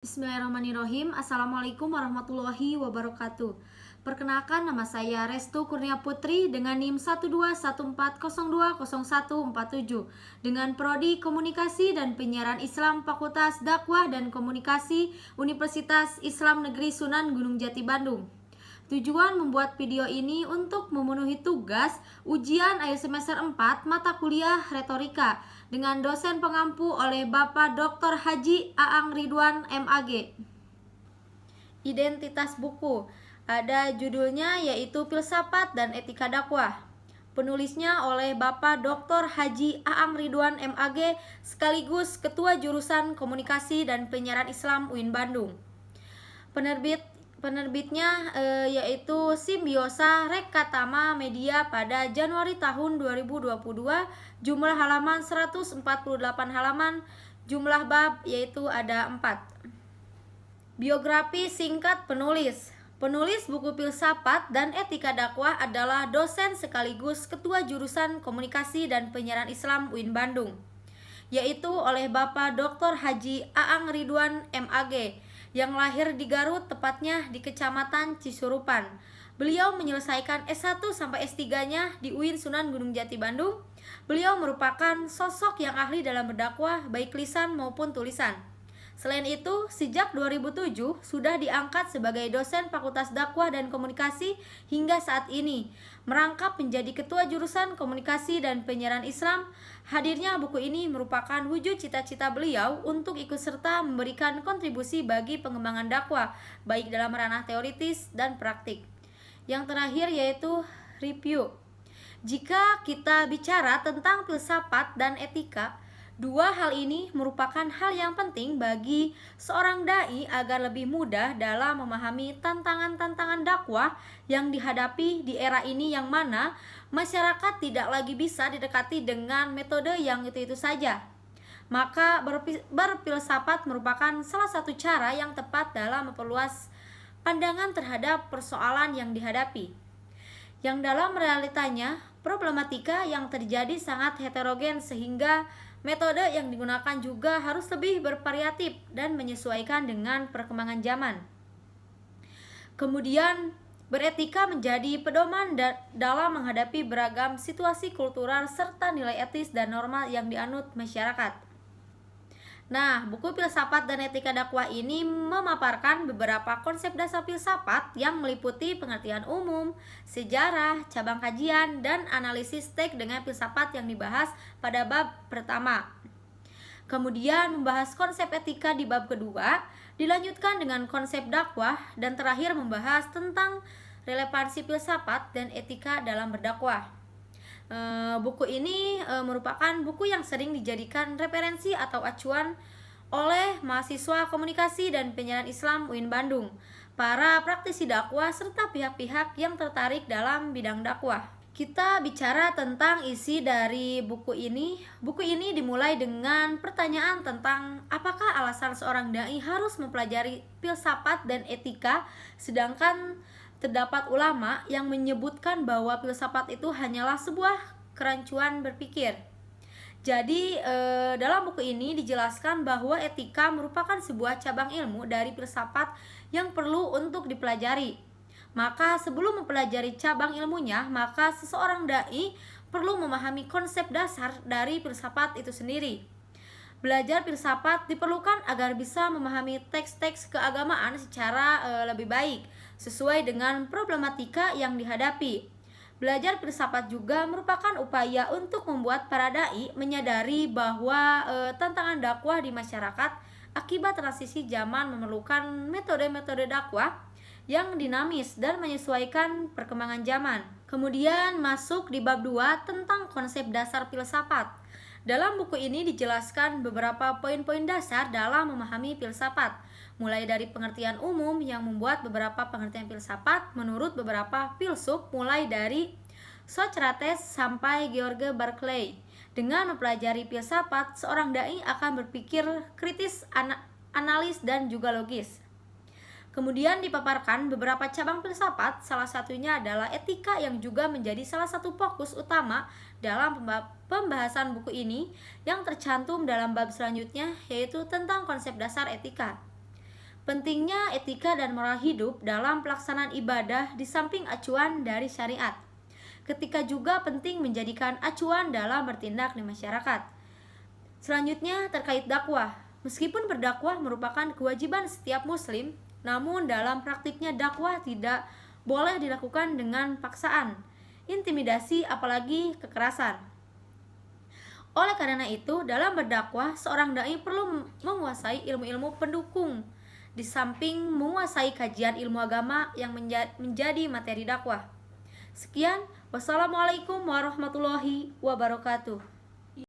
Bismillahirrahmanirrahim. Assalamualaikum warahmatullahi wabarakatuh. Perkenalkan, nama saya Restu Kurnia Putri dengan NIM 121402017 dengan Prodi Komunikasi dan Penyiaran Islam Fakultas Dakwah dan Komunikasi Universitas Islam Negeri Sunan Gunung Jati Bandung. Tujuan membuat video ini untuk memenuhi tugas ujian akhir semester 4 mata kuliah retorika dengan dosen pengampu oleh Bapak Dr. Haji Aang Ridwan MAG. Identitas buku ada judulnya yaitu Filsafat dan Etika Dakwah. Penulisnya oleh Bapak Dr. Haji Aang Ridwan MAG sekaligus Ketua Jurusan Komunikasi dan Penyiaran Islam UIN Bandung. Penerbitnya yaitu Simbiosa Rekatama Media pada Januari tahun 2022, jumlah halaman 148 halaman, jumlah bab yaitu ada 4. Biografi singkat penulis. Penulis buku Filsafat dan Etika Dakwah adalah dosen sekaligus Ketua Jurusan Komunikasi dan Penyiaran Islam UIN Bandung, yaitu oleh Bapak Dr. Haji Aang Ridwan MAG yang lahir di Garut, tepatnya di Kecamatan Cisurupan. Beliau menyelesaikan S1 sampai S3-nya di UIN Sunan Gunung Jati Bandung. Beliau merupakan sosok yang ahli dalam berdakwah baik lisan maupun tulisan. Selain itu, sejak 2007 sudah diangkat sebagai dosen Fakultas Dakwah dan Komunikasi hingga saat ini, merangkap menjadi Ketua Jurusan Komunikasi dan Penyiaran Islam. Hadirnya buku ini merupakan wujud cita-cita beliau untuk ikut serta memberikan kontribusi bagi pengembangan dakwah, baik dalam ranah teoritis dan praktik. Yang terakhir yaitu review. Jika kita bicara tentang filsafat dan etika, dua hal ini merupakan hal yang penting bagi seorang dai agar lebih mudah dalam memahami tantangan-tantangan dakwah yang dihadapi di era ini, yang mana masyarakat tidak lagi bisa didekati dengan metode yang itu-itu saja. Maka berfilsafat merupakan salah satu cara yang tepat dalam memperluas pandangan terhadap persoalan yang dihadapi, yang dalam realitanya problematika yang terjadi sangat heterogen, sehingga metode yang digunakan juga harus lebih bervariatif dan menyesuaikan dengan perkembangan zaman. Kemudian, beretika menjadi pedoman dalam menghadapi beragam situasi kultural serta nilai etis dan norma yang dianut masyarakat. Nah, buku Filsafat dan Etika Dakwah ini memaparkan beberapa konsep dasar filsafat yang meliputi pengertian umum, sejarah, cabang kajian, dan analisis teks dengan filsafat yang dibahas pada bab pertama. Kemudian membahas konsep etika di bab kedua, dilanjutkan dengan konsep dakwah, dan terakhir membahas tentang relevansi filsafat dan etika dalam berdakwah. Buku ini merupakan buku yang sering dijadikan referensi atau acuan oleh mahasiswa komunikasi dan penyiaran Islam UIN Bandung, para praktisi dakwah, serta pihak-pihak yang tertarik dalam bidang dakwah. Kita bicara tentang isi dari buku ini. Buku ini dimulai dengan pertanyaan tentang apakah alasan seorang dai harus mempelajari filsafat dan etika, sedangkan terdapat ulama yang menyebutkan bahwa filsafat itu hanyalah sebuah kerancuan berpikir. Jadi dalam buku ini dijelaskan bahwa etika merupakan sebuah cabang ilmu dari filsafat yang perlu untuk dipelajari. Maka sebelum mempelajari cabang ilmunya, maka seseorang dai perlu memahami konsep dasar dari filsafat itu sendiri. Belajar filsafat diperlukan agar bisa memahami teks-teks keagamaan secara lebih baik, sesuai dengan problematika yang dihadapi. Belajar filsafat juga merupakan upaya untuk membuat para dai menyadari bahwa tantangan dakwah di masyarakat akibat transisi zaman memerlukan metode-metode dakwah yang dinamis dan menyesuaikan perkembangan zaman. Kemudian masuk di bab 2 tentang konsep dasar filsafat. Dalam buku ini dijelaskan beberapa poin-poin dasar dalam memahami filsafat, mulai dari pengertian umum yang membuat beberapa pengertian filsafat menurut beberapa filsuf, mulai dari Socrates sampai George Berkeley. Dengan mempelajari filsafat, seorang dai akan berpikir kritis, analis, dan juga logis. Kemudian dipaparkan beberapa cabang filsafat, salah satunya adalah etika yang juga menjadi salah satu fokus utama dalam pembahasan buku ini yang tercantum dalam bab selanjutnya, yaitu tentang konsep dasar etika. Pentingnya etika dan moral hidup dalam pelaksanaan ibadah di samping acuan dari syariat. Ketika juga penting menjadikan acuan dalam bertindak di masyarakat. Selanjutnya terkait dakwah. Meskipun berdakwah merupakan kewajiban setiap muslim, namun dalam praktiknya dakwah tidak boleh dilakukan dengan paksaan, intimidasi, apalagi kekerasan. Oleh karena itu, dalam berdakwah, seorang dai perlu menguasai ilmu-ilmu pendukung, di samping menguasai kajian ilmu agama yang menjadi materi dakwah. Sekian, wassalamualaikum warahmatullahi wabarakatuh.